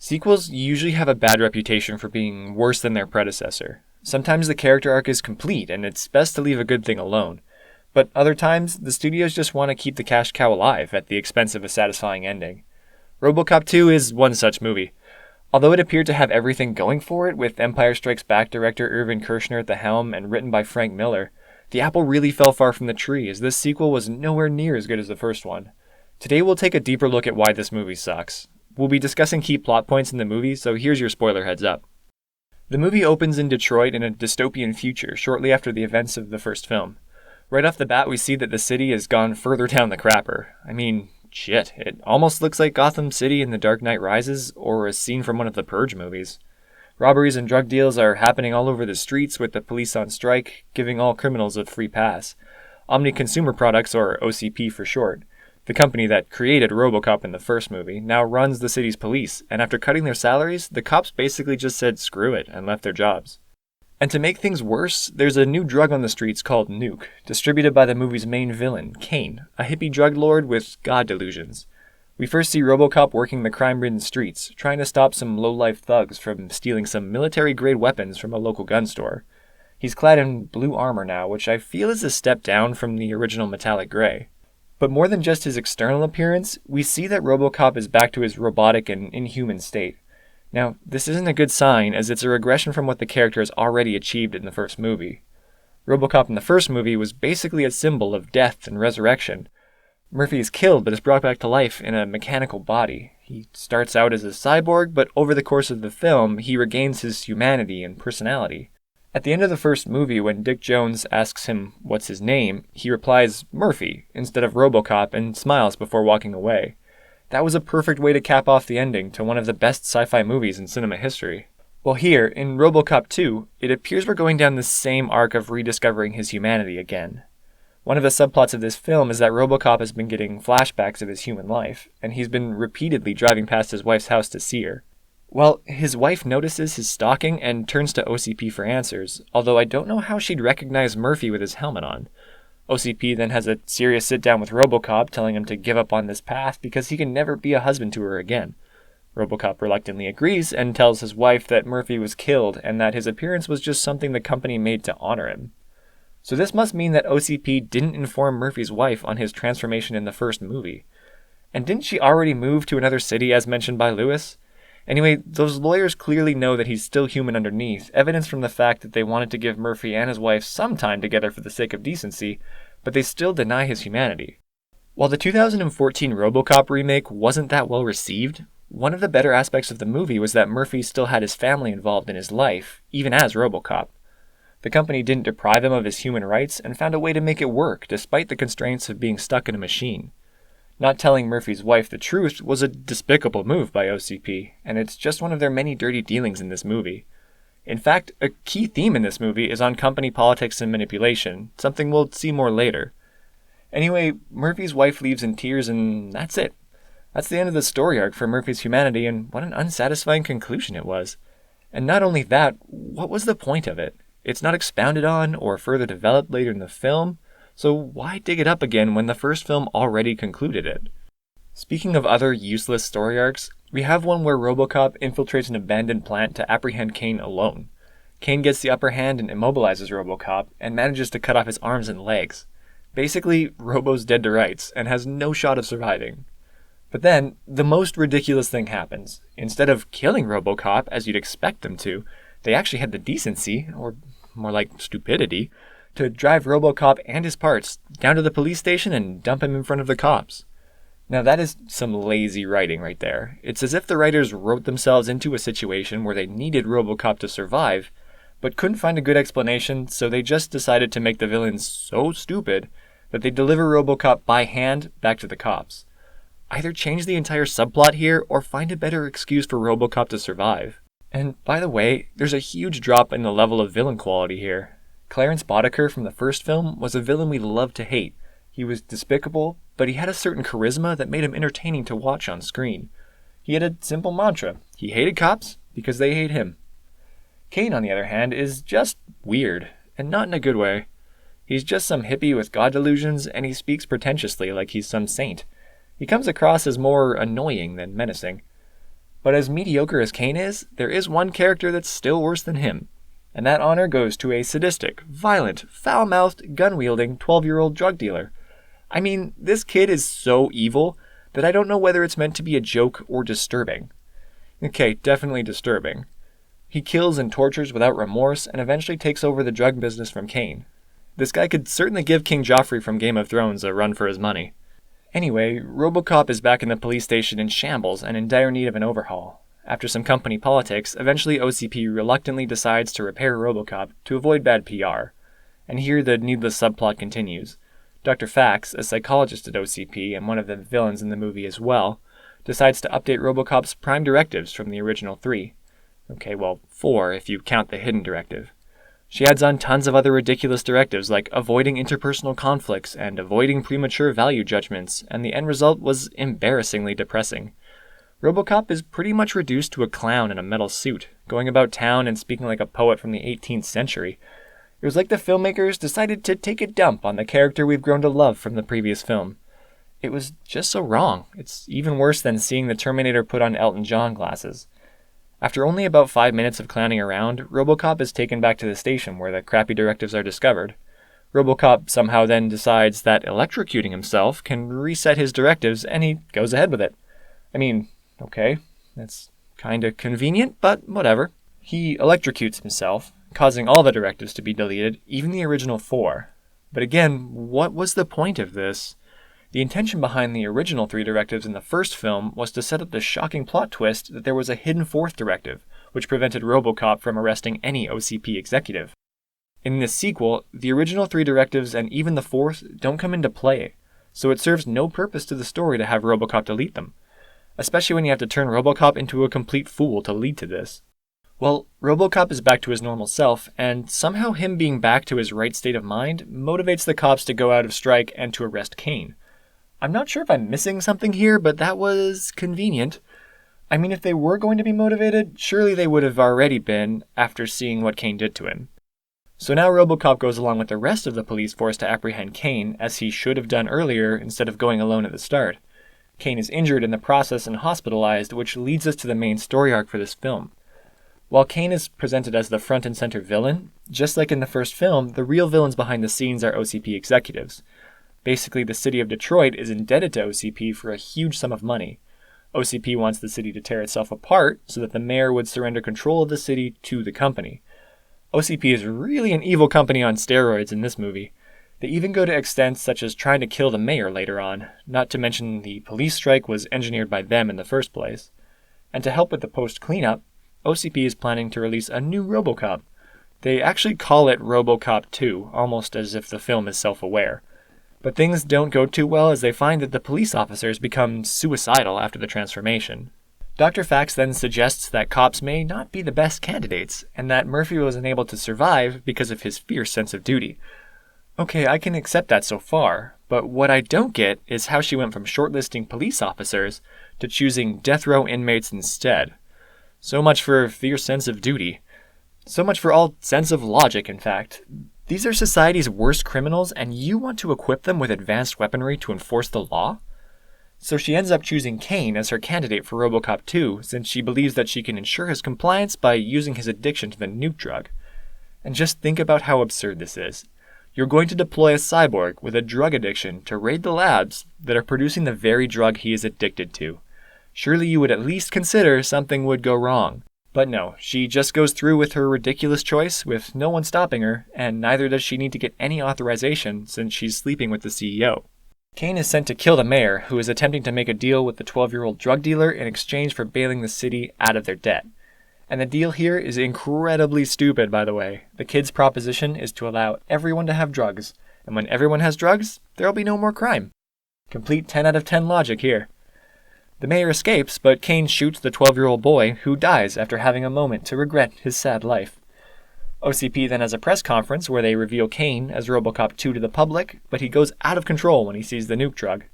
Sequels usually have a bad reputation for being worse than their predecessor. Sometimes the character arc is complete, and it's best to leave a good thing alone. But other times, the studios just want to keep the cash cow alive at the expense of a satisfying ending. Robocop 2 is one such movie. Although it appeared to have everything going for it, with Empire Strikes Back director Irvin Kershner at the helm and written by Frank Miller, the apple really fell far from the tree, as this sequel was nowhere near as good as the first one. Today we'll take a deeper look at why this movie sucks. We'll be discussing key plot points in the movie, so here's your spoiler heads up. The movie opens in Detroit in a dystopian future, shortly after the events of the first film. Right off the bat, we see that the city has gone further down the crapper. I mean, shit, it almost looks like Gotham City in The Dark Knight Rises, or a scene from one of the Purge movies. Robberies and drug deals are happening all over the streets with the police on strike, giving all criminals a free pass. Omni Consumer Products, or OCP for short, the company that created Robocop in the first movie, now runs the city's police, and after cutting their salaries, the cops basically just said screw it and left their jobs. And to make things worse, there's a new drug on the streets called Nuke, distributed by the movie's main villain, Kane, a hippie drug lord with god delusions. We first see Robocop working the crime-ridden streets, trying to stop some low-life thugs from stealing some military-grade weapons from a local gun store. He's clad in blue armor now, which I feel is a step down from the original metallic gray. But more than just his external appearance, we see that Robocop is back to his robotic and inhuman state. Now, this isn't a good sign, as it's a regression from what the character has already achieved in the first movie. Robocop in the first movie was basically a symbol of death and resurrection. Murphy is killed but is brought back to life in a mechanical body. He starts out as a cyborg, but over the course of the film, he regains his humanity and personality. At the end of the first movie, when Dick Jones asks him what's his name, he replies Murphy instead of Robocop and smiles before walking away. That was a perfect way to cap off the ending to one of the best sci-fi movies in cinema history. Well, here, in Robocop 2, it appears we're going down the same arc of rediscovering his humanity again. One of the subplots of this film is that Robocop has been getting flashbacks of his human life, and he's been repeatedly driving past his wife's house to see her. Well, his wife notices his stalking and turns to OCP for answers, although I don't know how she'd recognize Murphy with his helmet on. OCP then has a serious sit-down with Robocop, telling him to give up on this path because he can never be a husband to her again. Robocop reluctantly agrees and tells his wife that Murphy was killed and that his appearance was just something the company made to honor him. So this must mean that OCP didn't inform Murphy's wife on his transformation in the first movie. And didn't she already move to another city as mentioned by Lewis? Anyway, those lawyers clearly know that he's still human underneath, evidence from the fact that they wanted to give Murphy and his wife some time together for the sake of decency, but they still deny his humanity. While the 2014 Robocop remake wasn't that well received, one of the better aspects of the movie was that Murphy still had his family involved in his life, even as Robocop. The company didn't deprive him of his human rights and found a way to make it work despite the constraints of being stuck in a machine. Not telling Murphy's wife the truth was a despicable move by OCP, and it's just one of their many dirty dealings in this movie. In fact, a key theme in this movie is on company politics and manipulation, something we'll see more later. Anyway, Murphy's wife leaves in tears and that's it. That's the end of the story arc for Murphy's humanity, and what an unsatisfying conclusion it was. And not only that, what was the point of it? It's not expounded on or further developed later in the film, so why dig it up again when the first film already concluded it? Speaking of other useless story arcs, we have one where Robocop infiltrates an abandoned plant to apprehend Kane alone. Kane gets the upper hand and immobilizes Robocop, and manages to cut off his arms and legs. Basically, Robo's dead to rights, and has no shot of surviving. But then, the most ridiculous thing happens. Instead of killing Robocop, as you'd expect them to, they actually had the decency, or more like stupidity, to drive Robocop and his parts down to the police station and dump him in front of the cops. Now that is some lazy writing right there. It's as if the writers wrote themselves into a situation where they needed Robocop to survive, but couldn't find a good explanation, so they just decided to make the villains so stupid that they deliver Robocop by hand back to the cops. Either change the entire subplot here, or find a better excuse for Robocop to survive. And by the way, there's a huge drop in the level of villain quality here. Clarence Boddicker from the first film was a villain we loved to hate. He was despicable, but he had a certain charisma that made him entertaining to watch on screen. He had a simple mantra. He hated cops because they hate him. Kane, on the other hand, is just weird, and not in a good way. He's just some hippie with god delusions, and he speaks pretentiously like he's some saint. He comes across as more annoying than menacing. But as mediocre as Kane is, there is one character that's still worse than him. And that honor goes to a sadistic, violent, foul-mouthed, gun-wielding 12-year-old drug dealer. I mean, this kid is so evil that I don't know whether it's meant to be a joke or disturbing. Okay, definitely disturbing. He kills and tortures without remorse and eventually takes over the drug business from Kane. This guy could certainly give King Joffrey from Game of Thrones a run for his money. Anyway, Robocop is back in the police station in shambles and in dire need of an overhaul. After some company politics, eventually OCP reluctantly decides to repair Robocop to avoid bad PR. And here the needless subplot continues. Dr. Fax, a psychologist at OCP and one of the villains in the movie as well, decides to update Robocop's prime directives from the original 3. Okay, well, 4 if you count the hidden directive. She adds on tons of other ridiculous directives like avoiding interpersonal conflicts and avoiding premature value judgments, and the end result was embarrassingly depressing. Robocop is pretty much reduced to a clown in a metal suit, going about town and speaking like a poet from the 18th century. It was like the filmmakers decided to take a dump on the character we've grown to love from the previous film. It was just so wrong. It's even worse than seeing the Terminator put on Elton John glasses. After only about 5 minutes of clowning around, Robocop is taken back to the station where the crappy directives are discovered. Robocop somehow then decides that electrocuting himself can reset his directives, and he goes ahead with it. I mean, okay, that's kinda convenient, but whatever. He electrocutes himself, causing all the directives to be deleted, even the original 4. But again, what was the point of this? The intention behind the original 3 directives in the first film was to set up the shocking plot twist that there was a hidden 4th directive, which prevented Robocop from arresting any OCP executive. In this sequel, the original 3 directives and even the 4th don't come into play, so it serves no purpose to the story to have Robocop delete them, especially when you have to turn Robocop into a complete fool to lead to this. Well, Robocop is back to his normal self, and somehow him being back to his right state of mind motivates the cops to go out of strike and to arrest Kane. I'm not sure if I'm missing something here, but that was convenient. I mean, if they were going to be motivated, surely they would have already been after seeing what Kane did to him. So now Robocop goes along with the rest of the police force to apprehend Kane, as he should have done earlier instead of going alone at the start. Kane is injured in the process and hospitalized, which leads us to the main story arc for this film. While Kane is presented as the front and center villain, just like in the first film, the real villains behind the scenes are OCP executives. Basically, the city of Detroit is indebted to OCP for a huge sum of money. OCP wants the city to tear itself apart so that the mayor would surrender control of the city to the company. OCP is really an evil company on steroids in this movie. They even go to extents such as trying to kill the mayor later on, not to mention the police strike was engineered by them in the first place. And to help with the post-cleanup, OCP is planning to release a new Robocop. They actually call it Robocop 2, almost as if the film is self-aware. But things don't go too well as they find that the police officers become suicidal after the transformation. Dr. Fax then suggests that cops may not be the best candidates, and that Murphy was unable to survive because of his fierce sense of duty. Okay, I can accept that so far, but what I don't get is how she went from shortlisting police officers to choosing death row inmates instead. So much for fierce sense of duty. So much for all sense of logic, in fact. These are society's worst criminals, and you want to equip them with advanced weaponry to enforce the law? So she ends up choosing Kane as her candidate for Robocop 2, since she believes that she can ensure his compliance by using his addiction to the nuke drug. And just think about how absurd this is. You're going to deploy a cyborg with a drug addiction to raid the labs that are producing the very drug he is addicted to. Surely you would at least consider something would go wrong. But no, she just goes through with her ridiculous choice with no one stopping her, and neither does she need to get any authorization since she's sleeping with the CEO. Kane is sent to kill the mayor, who is attempting to make a deal with the 12-year-old drug dealer in exchange for bailing the city out of their debt. And the deal here is incredibly stupid, by the way. The kid's proposition is to allow everyone to have drugs, and when everyone has drugs, there'll be no more crime. Complete 10 out of 10 logic here. The mayor escapes, but Kane shoots the 12-year-old boy, who dies after having a moment to regret his sad life. OCP then has a press conference where they reveal Kane as Robocop 2 to the public, but he goes out of control when he sees the nuke drug.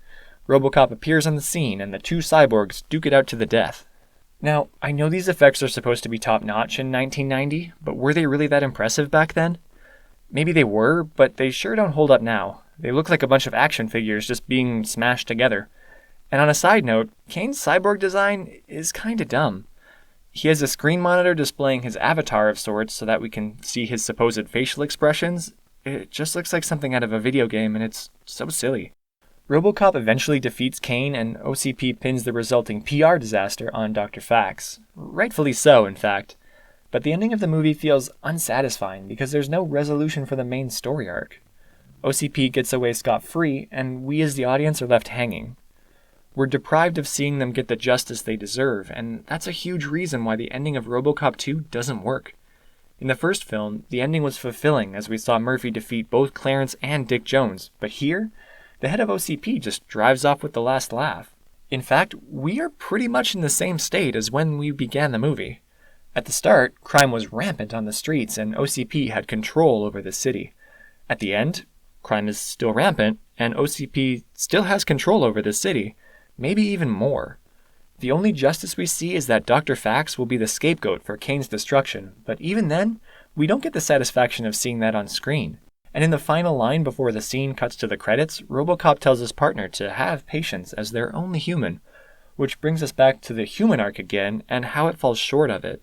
Robocop appears on the scene, and the two cyborgs duke it out to the death. Now, I know these effects are supposed to be top-notch in 1990, but were they really that impressive back then? Maybe they were, but they sure don't hold up now. They look like a bunch of action figures just being smashed together. And on a side note, Kane's cyborg design is kinda dumb. He has a screen monitor displaying his avatar of sorts so that we can see his supposed facial expressions. It just looks like something out of a video game, and it's so silly. Robocop eventually defeats Kane, and OCP pins the resulting PR disaster on Dr. Fax. Rightfully so, in fact. But the ending of the movie feels unsatisfying because there's no resolution for the main story arc. OCP gets away scot-free, and we as the audience are left hanging. We're deprived of seeing them get the justice they deserve, and that's a huge reason why the ending of Robocop 2 doesn't work. In the first film, the ending was fulfilling as we saw Murphy defeat both Clarence and Dick Jones, but here, the head of OCP just drives off with the last laugh. In fact, we are pretty much in the same state as when we began the movie. At the start, crime was rampant on the streets and OCP had control over the city. At the end, crime is still rampant and OCP still has control over the city. Maybe even more. The only justice we see is that Dr. Fax will be the scapegoat for Kane's destruction, but even then, we don't get the satisfaction of seeing that on screen. And in the final line before the scene cuts to the credits, Robocop tells his partner to have patience as they're only human, which brings us back to the human arc again and how it falls short of it.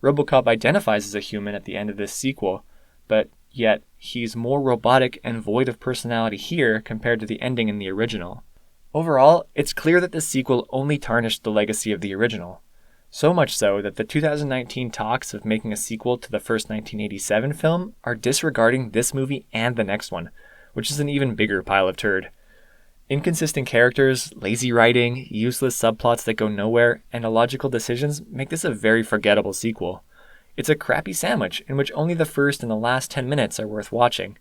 Robocop identifies as a human at the end of this sequel, but yet he's more robotic and void of personality here compared to the ending in the original. Overall, it's clear that the sequel only tarnished the legacy of the original. So much so that the 2019 talks of making a sequel to the first 1987 film are disregarding this movie and the next one, which is an even bigger pile of turd. Inconsistent characters, lazy writing, useless subplots that go nowhere, and illogical decisions make this a very forgettable sequel. It's a crappy sandwich in which only the first and the last 10 minutes are worth watching.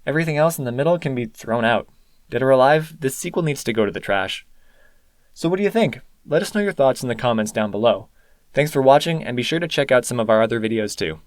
Everything else in the middle can be thrown out. Dead or alive, this sequel needs to go to the trash. So what do you think? Let us know your thoughts in the comments down below. Thanks for watching, and be sure to check out some of our other videos too.